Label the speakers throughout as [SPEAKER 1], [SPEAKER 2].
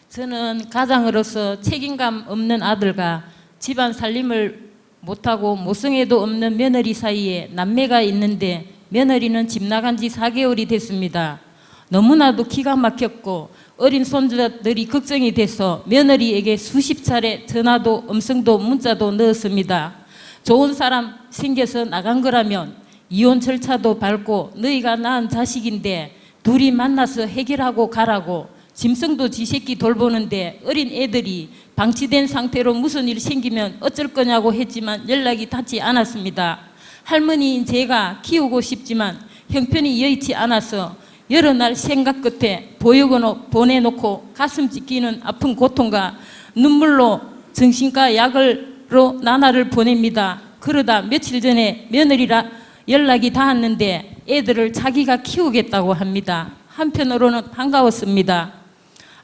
[SPEAKER 1] 저는 가장으로서 책임감 없는 아들과 집안 살림을 못하고 모성애도 없는 며느리 사이에 남매가 있는데 며느리는 집 나간 지 4개월이 됐습니다. 너무나도 기가 막혔고 어린 손자들이 걱정이 돼서 며느리에게 수십 차례 전화도 음성도 문자도 넣었습니다. 좋은 사람 생겨서 나간 거라면 이혼 절차도 밟고 너희가 낳은 자식인데 둘이 만나서 해결하고 가라고 짐승도 지 새끼 돌보는데 어린 애들이 방치된 상태로 무슨 일 생기면 어쩔 거냐고 했지만 연락이 닿지 않았습니다. 할머니인 제가 키우고 싶지만 형편이 여의치 않아서 여러 날 생각 끝에 보내놓고 가슴 찢기는 아픈 고통과 눈물로 정신과 약으로 나날을 보냅니다. 그러다 며칠 전에 며느리라 연락이 닿았는데 애들을 자기가 키우겠다고 합니다. 한편으로는 반가웠습니다.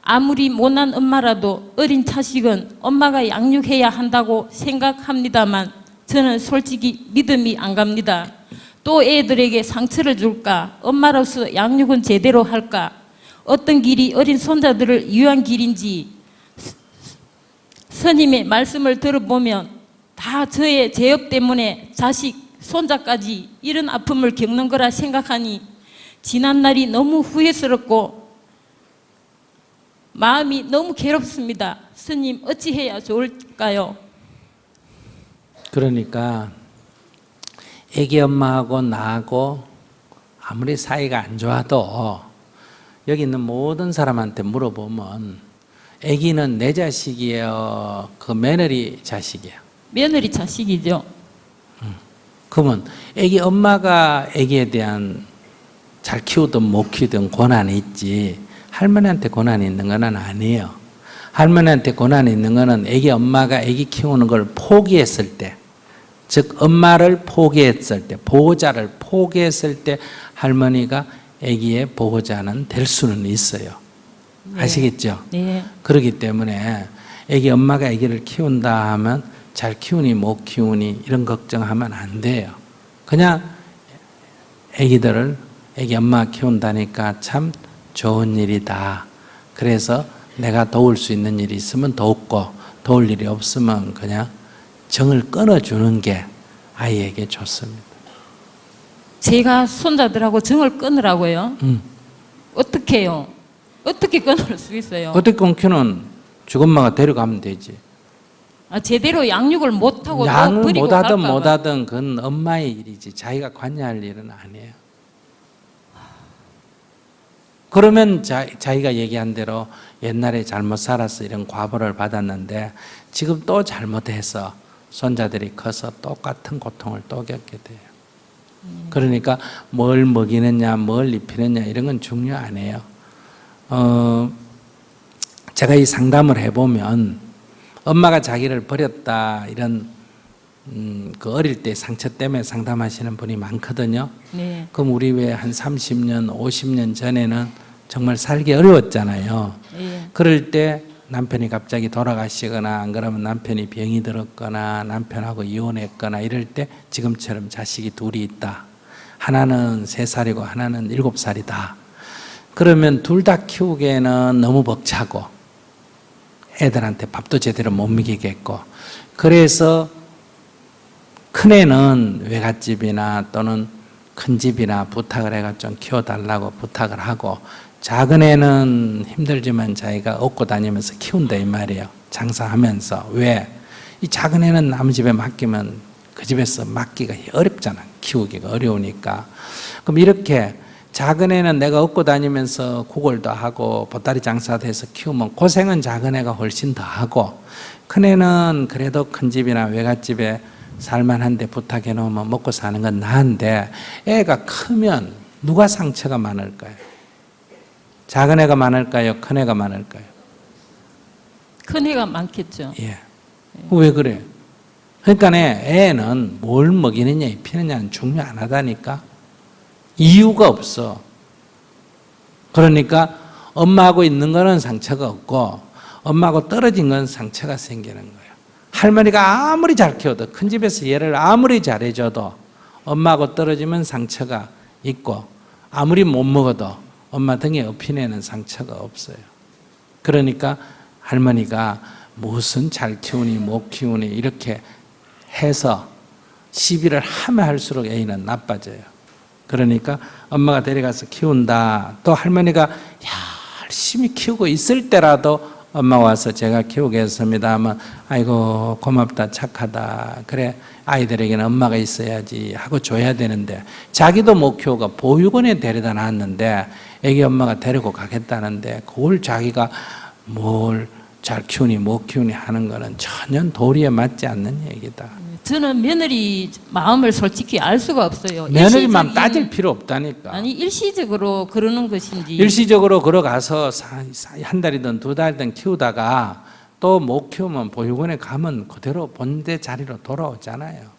[SPEAKER 1] 아무리 못난 엄마라도 어린 자식은 엄마가 양육해야 한다고 생각합니다만 저는 솔직히 믿음이 안 갑니다. 또 애들에게 상처를 줄까? 엄마로서 양육은 제대로 할까? 어떤 길이 어린 손자들을 위한 길인지 스님의 말씀을 들어보면 다 저의 죄업 때문에 자식, 손자까지 이런 아픔을 겪는 거라 생각하니 지난 날이 너무 후회스럽고 마음이 너무 괴롭습니다. 스님 어찌해야 좋을까요?
[SPEAKER 2] 그러니까 애기 엄마하고 나하고 아무리 사이가 안 좋아도 여기 있는 모든 사람한테 물어보면 애기는 내 자식이에요? 그 며느리 자식이에요?
[SPEAKER 1] 며느리 자식이죠.
[SPEAKER 2] 그러면 애기 엄마가 애기에 대한 잘 키우든 못 키우든 권한이 있지 할머니한테 권한이 있는 건 아니에요. 할머니한테 권한이 있는 거는 애기 엄마가 애기 키우는 걸 포기했을 때, 즉 엄마를 포기했을 때, 보호자를 포기했을 때 할머니가 애기의 보호자는 될 수는 있어요. 아시겠죠?
[SPEAKER 1] 네.
[SPEAKER 2] 그렇기 때문에 애기 엄마가 애기를 키운다 하면 잘 키우니 못 키우니 이런 걱정하면 안 돼요. 그냥 애기들을 애기 엄마가 키운다니까 참 좋은 일이다. 그래서 내가 도울 수 있는 일이 있으면 돕고 도울 일이 없으면 그냥 정을 끊어주는 게 아이에게 좋습니다.
[SPEAKER 1] 제가 손자들하고 정을 끊으라고요? 어떻게 해요? 어떻게 끊을 수 있어요?
[SPEAKER 2] 어떻게 끊기는 죽엄마가 데려가면 되지.
[SPEAKER 1] 제대로 양육을 못하고
[SPEAKER 2] 양을
[SPEAKER 1] 버리고
[SPEAKER 2] 못하든
[SPEAKER 1] 갈까 봐.
[SPEAKER 2] 못하든 그건 엄마의 일이지 자기가 관여할 일은 아니에요. 그러면 자기가 얘기한 대로 옛날에 잘못 살아서 이런 과보를 받았는데 지금 또 잘못해서 손자들이 커서 똑같은 고통을 또 겪게 돼요. 그러니까 뭘 먹이느냐 뭘 입히느냐 이런 건 중요 안 해요. 제가 이 상담을 해보면 엄마가 자기를 버렸다 이런 그 어릴 때 상처 때문에 상담하시는 분이 많거든요.
[SPEAKER 1] 네.
[SPEAKER 2] 그럼 우리 왜 한 30년, 50년 전에는 정말 살기 어려웠잖아요.
[SPEAKER 1] 네.
[SPEAKER 2] 그럴 때 남편이 갑자기 돌아가시거나 안 그러면 남편이 병이 들었거나 남편하고 이혼했거나 이럴 때 지금처럼 자식이 둘이 있다. 하나는 3살이고 하나는 7살이다. 그러면 둘 다 키우기에는 너무 벅차고 애들한테 밥도 제대로 못 먹이겠고 그래서 큰애는 외갓집이나 또는 큰 집이나 부탁을 해가 좀 키워달라고 부탁을 하고 작은 힘들지만 자기가 업고 다니면서 키운다 이 말이에요. 장사하면서. 왜? 이 작은 애는 남 집에 맡기면 그 집에서 맡기가 어렵잖아. 키우기가 어려우니까. 그럼 이렇게 작은 애는 내가 업고 다니면서 구걸도 하고 보따리 장사도 해서 키우면 고생은 작은 애가 훨씬 더 하고 큰 애는 그래도 큰 집이나 외갓집에 살만한데 부탁해 놓으면 먹고 사는 건 나은데 애가 크면 누가 상처가 많을까요? 작은 애가 많을까요? 큰 애가 많을까요?
[SPEAKER 1] 큰 애가 많겠죠.
[SPEAKER 2] 예. 왜 그래? 그러니까 애는 뭘 먹이느냐 입히느냐는 중요 안 하다니까. 이유가 없어. 그러니까 엄마하고 있는 거는 상처가 없고 엄마하고 떨어진 건 상처가 생기는 거예요. 할머니가 아무리 잘 키워도 큰 집에서 얘를 아무리 잘해줘도 엄마하고 떨어지면 상처가 있고 아무리 못 먹어도 엄마 등에 업힌 애는 상처가 없어요. 그러니까 할머니가 무슨 잘 키우니 못 키우니 이렇게 해서 시비를 하면 할수록 애인은 나빠져요. 그러니까 엄마가 데려가서 키운다. 또 할머니가 열심히 키우고 있을 때라도 엄마 와서 제가 키우겠습니다 하면 아이고 고맙다 착하다 그래 아이들에게는 엄마가 있어야지 하고 줘야 되는데 자기도 못 키우고 보육원에 데려다 놨는데 애기 엄마가 데리고 가겠다는데 그걸 자기가 뭘 잘 키우니 못 키우니 하는 거는 전혀 도리에 맞지 않는 얘기다.
[SPEAKER 1] 저는 며느리 마음을 솔직히 알 수가 없어요.
[SPEAKER 2] 며느리 마음 따질 필요 없다니까.
[SPEAKER 1] 아니 일시적으로 그러는 것인지
[SPEAKER 2] 일시적으로 걸어가서 한 달이든 두 달이든 키우다가 또 못 키우면 보육원에 가면 그대로 본대 자리로 돌아오잖아요.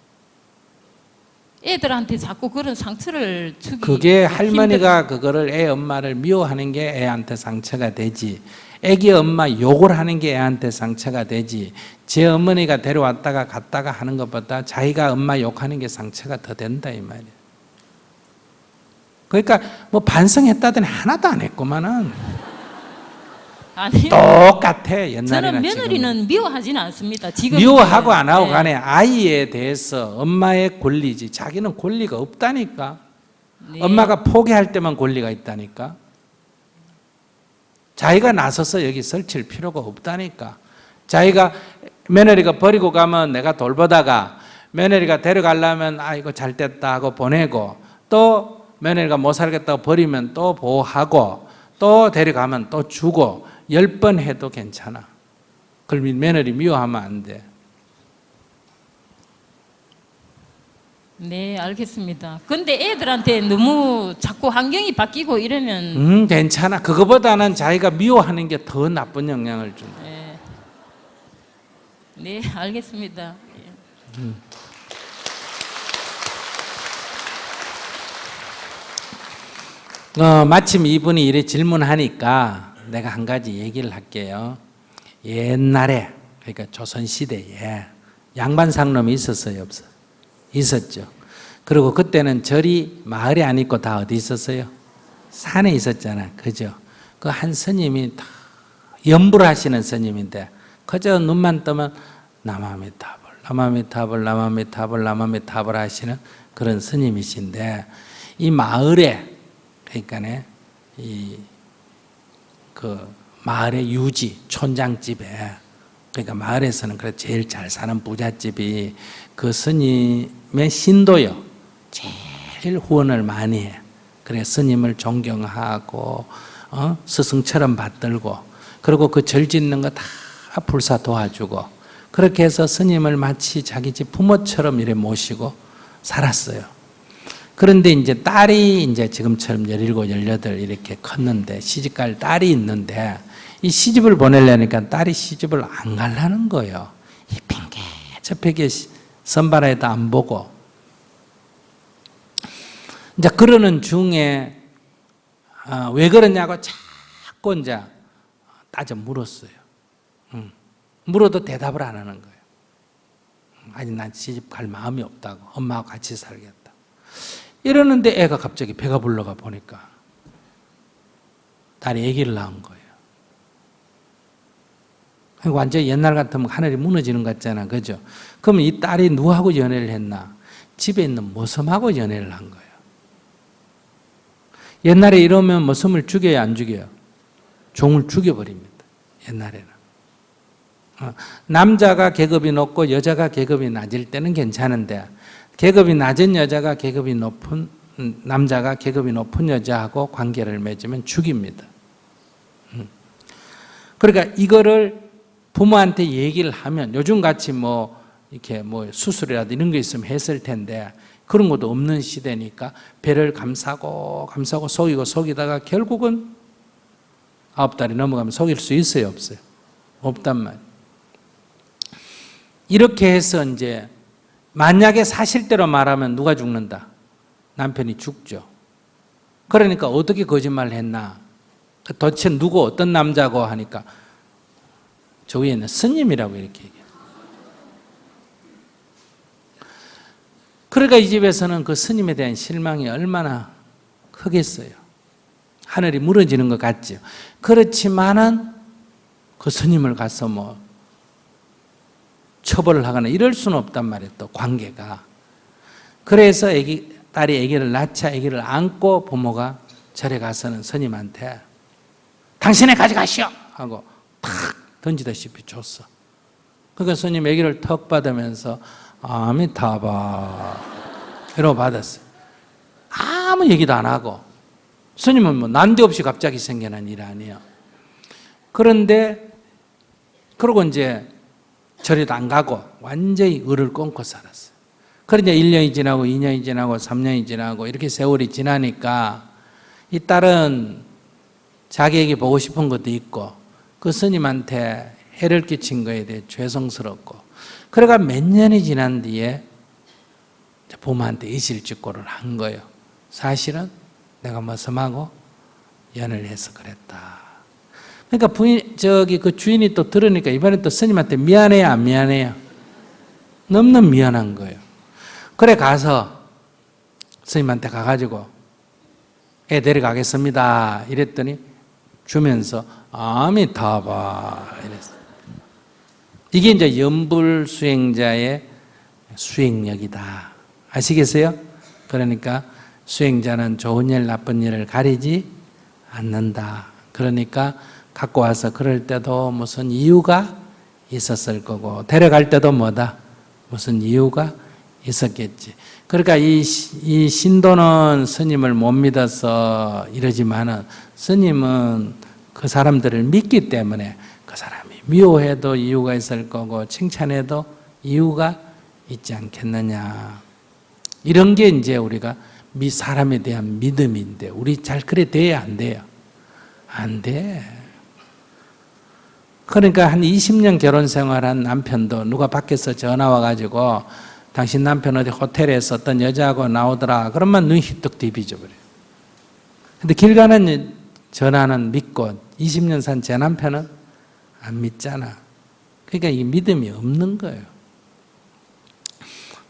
[SPEAKER 1] 애들한테 자꾸 그런 상처를 주기
[SPEAKER 2] 그게 할머니가 그거를 애 엄마를 미워하는 게 애한테 상처가 되지 애기 엄마 욕을 하는 게 애한테 상처가 되지 제 어머니가 데려왔다가 갔다가 하는 것보다 자기가 엄마 욕하는 게 상처가 더 된다 이 말이에요. 그러니까 뭐 반성했다더니 하나도 안 했구만은
[SPEAKER 1] 아니요.
[SPEAKER 2] 똑같아 옛날이나
[SPEAKER 1] 저는 며느리는
[SPEAKER 2] 지금.
[SPEAKER 1] 미워하지는 않습니다. 지금
[SPEAKER 2] 미워하고 안 하고
[SPEAKER 1] 네.
[SPEAKER 2] 간에 아이에 대해서 엄마의 권리지 자기는 권리가 없다니까.
[SPEAKER 1] 네.
[SPEAKER 2] 엄마가 포기할 때만 권리가 있다니까. 자기가 나서서 여기 설칠 필요가 없다니까. 자기가 며느리가 버리고 가면 내가 돌보다가 며느리가 데려가려면 아이고 잘 됐다 하고 보내고 또 며느리가 못 살겠다고 버리면 또 보호하고 또 데려가면 또 주고 10번 해도 괜찮아. 그걸 며느리 미워하면 안 돼.
[SPEAKER 1] 네, 알겠습니다. 근데 애들한테 너무 자꾸 환경이 바뀌고 이러면
[SPEAKER 2] 괜찮아. 그거보다는 자기가 미워하는 게 더 나쁜 영향을 준다.
[SPEAKER 1] 네, 네 알겠습니다.
[SPEAKER 2] 마침 이분이 이래 질문하니까 내가 한 가지 얘기를 할게요. 옛날에 그러니까 조선시대에 양반상놈이 있었어요? 없어요? 있었죠. 그리고 그때는 절이 마을에 안 있고 다 어디 있었어요? 산에 있었잖아. 그죠? 그 한 스님이 다 염불 하시는 스님인데 그저 눈만 뜨면 나마미타불, 나마미타불, 나마미타불, 나마미타불 하시는 그런 스님이신데 이 마을에 그러니까네 그 마을의 유지 촌장집에 그러니까 마을에서는 그래 제일 잘 사는 부잣집이 그 스님의 신도요 제일 후원을 많이 해. 그래 스님을 존경하고 스승처럼 받들고 그리고 그 절 짓는 거 다 불사 도와주고 그렇게 해서 스님을 마치 자기 집 부모처럼 이래 모시고 살았어요. 그런데 이제 딸이 이제 지금처럼 17, 18 이렇게 컸는데 시집갈 딸이 있는데 이 시집을 보내려니까 딸이 시집을 안 가려는 거예요. 이 핑계저핑계 선발에도 안 보고 이제 그러는 중에 왜 그러냐고 자꾸 이제 따져 물었어요. 물어도 대답을 안 하는 거예요. 아니 난 시집 갈 마음이 없다고 엄마하고 같이 살겠다. 이러는데 애가 갑자기 배가 불러가 보니까 딸이 아기를 낳은 거예요. 완전히 옛날 같으면 하늘이 무너지는 것 같잖아. 그죠? 그러면 이 딸이 누구하고 연애를 했나? 집에 있는 모섬하고 연애를 한 거예요. 옛날에 이러면 모섬을 죽여야 안 죽여요? 종을 죽여버립니다. 옛날에는. 남자가 계급이 높고 여자가 계급이 낮을 때는 괜찮은데 계급이 낮은 여자가 계급이 높은 남자가 계급이 높은 여자하고 관계를 맺으면 죽입니다. 그러니까 이거를 부모한테 얘기를 하면 요즘 같이 뭐 이렇게 뭐 수술이라도 이런 거 있으면 했을 텐데 그런 것도 없는 시대니까 배를 감싸고 속이다가 결국은 9달이 넘어가면 속일 수 있어요, 없어요? 없단 말이에요. 이렇게 해서 이제 만약에 사실대로 말하면 누가 죽는다? 남편이 죽죠. 그러니까 어떻게 거짓말을 했나? 도대체 누구 어떤 남자고 하니까 저 위에는 스님이라고 이렇게 얘기해요. 그러니까 이 집에서는 그 스님에 대한 실망이 얼마나 크겠어요. 하늘이 무너지는 것 같죠. 그렇지만은 그 스님을 가서 뭐 처벌을 하거나 이럴 수는 없단 말이에요. 또 관계가. 그래서 딸이 아기를 낳자 아기를 안고 부모가 절에 가서는 스님한테 당신이 가져가시오 하고 탁 던지다시피 줬어. 그러니까 스님 아기를 턱 받으면서 아미타바 이러고 받았어요. 아무 얘기도 안 하고. 스님은 뭐 난데없이 갑자기 생겨난 일 아니에요. 그런데 그러고 이제 절에도 안 가고 완전히 을을 끊고 살았어요. 그런데 1년이 지나고 2년이 지나고 3년이 지나고 이렇게 세월이 지나니까 이 딸은 자기에게 보고 싶은 것도 있고 그 스님한테 해를 끼친 거에 대해 죄송스럽고 그래가 몇 년이 지난 뒤에 부모한테 이실직고를 한 거예요. 사실은 내가 머슴하고 연을 해서 그랬다. 그러니까 그 주인이 또 들으니까 이번에 또 스님한테 미안해요, 안 미안해요? 너무나 미안한 거예요. 그래 가서 스님한테 가가지고 애 데려가겠습니다 이랬더니 주면서 아미타바 이랬어요. 이게 이제 염불 수행자의 수행력이다. 아시겠어요? 그러니까 수행자는 좋은 일 나쁜 일을 가리지 않는다. 그러니까 갖고 와서 그럴 때도 무슨 이유가 있었을 거고 데려갈 때도 뭐다? 무슨 이유가 있었겠지. 그러니까 이 신도는 스님을 못 믿어서 이러지만은 스님은 그 사람들을 믿기 때문에 그 사람이 미워해도 이유가 있을 거고 칭찬해도 이유가 있지 않겠느냐. 이런 게 이제 우리가 사람에 대한 믿음인데 우리 잘 그래 돼야 안 돼요? 안 돼. 그러니까 한 20년 결혼 생활한 남편도 누가 밖에서 전화 와가지고 당신 남편 어디 호텔에서 어떤 여자하고 나오더라 그러면 눈 휘떡 뒤비져 버려요. 근데 길 가는 전화는 믿고 20년 산 제 남편은 안 믿잖아. 그러니까 이 믿음이 없는 거예요.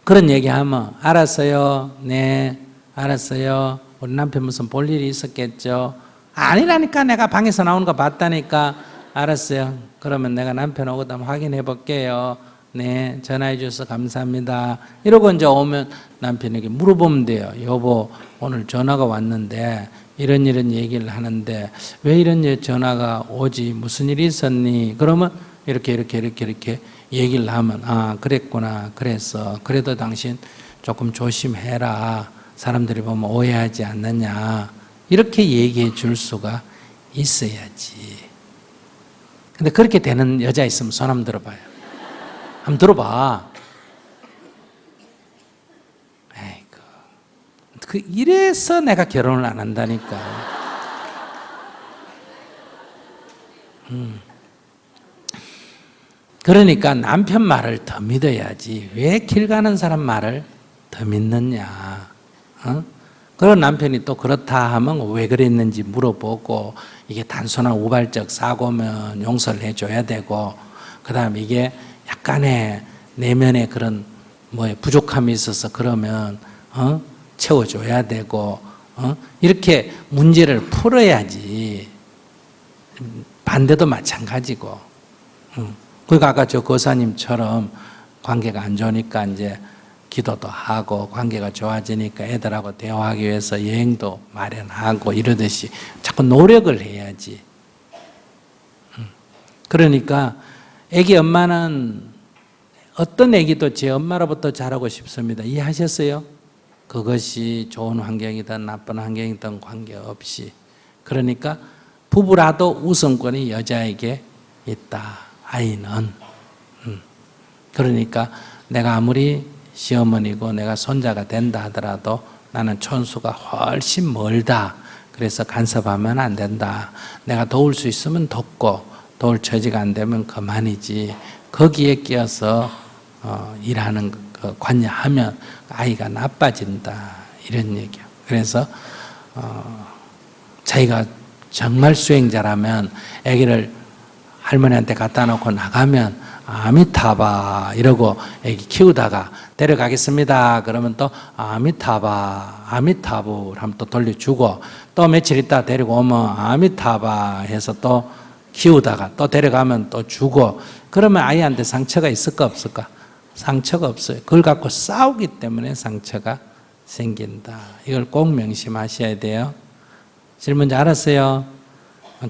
[SPEAKER 2] 그런 얘기하면 알았어요. 네 알았어요. 우리 남편 무슨 볼 일이 있었겠죠. 아니라니까 내가 방에서 나오는 거 봤다니까. 알았어요. 그러면 내가 남편 오고 한번 확인해 볼게요. 네 전화해 주셔서 감사합니다. 이러고 이제 오면 남편에게 물어보면 돼요. 여보 오늘 전화가 왔는데 이런 얘기를 하는데 왜 이런 전화가 오지? 무슨 일이 있었니? 그러면 이렇게 얘기를 하면 아 그랬구나 그랬어. 그래도 당신 조금 조심해라. 사람들이 보면 오해하지 않느냐. 이렇게 얘기해 줄 수가 있어야지. 근데 그렇게 되는 여자 있으면 손 한번 들어봐요. 한번 들어봐. 에이구. 이래서 내가 결혼을 안 한다니까. 그러니까 남편 말을 더 믿어야지. 왜 길 가는 사람 말을 더 믿느냐. 그런 남편이 또 그렇다 하면 왜 그랬는지 물어보고 이게 단순한 우발적 사고면 용서를 해줘야 되고 그 다음에 이게 약간의 내면의 그런 부족함이 있어서 그러면 채워줘야 되고 이렇게 문제를 풀어야지. 반대도 마찬가지고. 그러니까 아까 저 거사님처럼 관계가 안 좋으니까 이제 기도도 하고 관계가 좋아지니까 애들하고 대화하기 위해서 여행도 마련하고 이러듯이 자꾸 노력을 해야지. 그러니까 애기 엄마는 어떤 애기도 제 엄마로부터 자라고 싶습니다. 이해하셨어요? 그것이 좋은 환경이든 나쁜 환경이든 관계없이. 그러니까 부부라도 우선권이 여자에게 있다. 아이는. 그러니까 내가 아무리 시어머니고 내가 손자가 된다 하더라도 나는 촌수가 훨씬 멀다. 그래서 간섭하면 안 된다. 내가 도울 수 있으면 돕고 도울 처지가 안 되면 그만이지. 거기에 끼어서 일하는 거 관여하면 아이가 나빠진다. 이런 얘기야. 그래서 자기가 정말 수행자라면 아기를 할머니한테 갖다 놓고 나가면 아미타바 이러고 애기 키우다가 데려가겠습니다. 그러면 또 아미타바 아미타부 하면 또 돌려주고 또 며칠 있다 데리고 오면 아미타바 해서 또 키우다가 또 데려가면 또 주고 그러면 아이한테 상처가 있을까 없을까? 상처가 없어요. 그걸 갖고 싸우기 때문에 상처가 생긴다. 이걸 꼭 명심하셔야 돼요. 질문 잘했어요.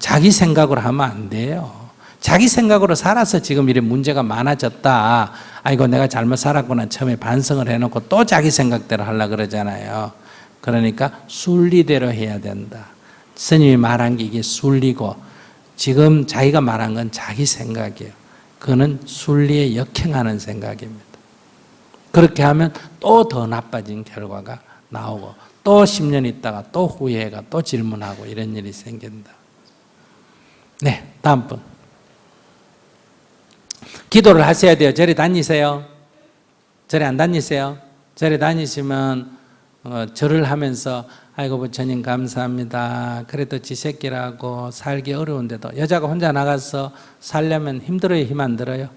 [SPEAKER 2] 자기 생각으로 하면 안 돼요. 자기 생각으로 살아서 지금 이런 문제가 많아졌다. 아이고 내가 잘못 살았구나 처음에 반성을 해놓고 또 자기 생각대로 하려고 그러잖아요. 그러니까 순리대로 해야 된다. 스님이 말한 게 이게 순리고 지금 자기가 말한 건 자기 생각이에요. 그거는 순리에 역행하는 생각입니다. 그렇게 하면 또 더 나빠진 결과가 나오고 또 10년 있다가 또 후회가 또 질문하고 이런 일이 생긴다. 네, 다음 분. 기도를 하셔야 돼요. 절에 다니세요? 절에 안 다니세요? 절에 다니시면 절을 하면서 아이고 부처님 감사합니다. 그래도 지 새끼라고 살기 어려운데도 여자가 혼자 나가서 살려면 힘들어요? 힘 안 들어요?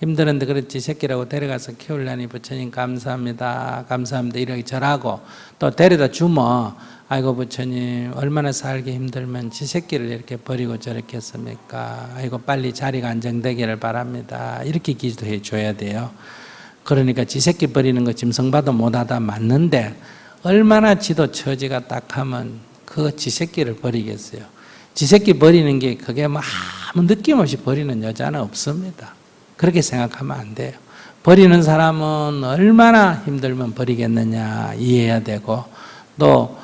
[SPEAKER 2] 힘드는데 그래 지 새끼라고 데려가서 키우려니 부처님 감사합니다. 감사합니다. 이렇게 절하고 또 데려다 주면 아이고 부처님 얼마나 살기 힘들면 지 새끼를 이렇게 버리고 저렇게 했습니까? 아이고 빨리 자리가 안정되기를 바랍니다. 이렇게 기도해 줘야 돼요. 그러니까 지 새끼 버리는 거 짐승봐도 못하다 맞는데 얼마나 지도 처지가 딱하면 그 지 새끼를 버리겠어요. 지 새끼 버리는 게 그게 뭐 아무 느낌 없이 버리는 여자는 없습니다. 그렇게 생각하면 안 돼요. 버리는 사람은 얼마나 힘들면 버리겠느냐 이해해야 되고 또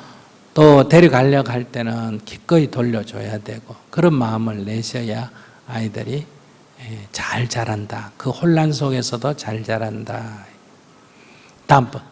[SPEAKER 2] 데려가려고 할 때는 기꺼이 돌려줘야 되고 그런 마음을 내셔야 아이들이 잘 자란다. 그 혼란 속에서도 잘 자란다. 다음 번.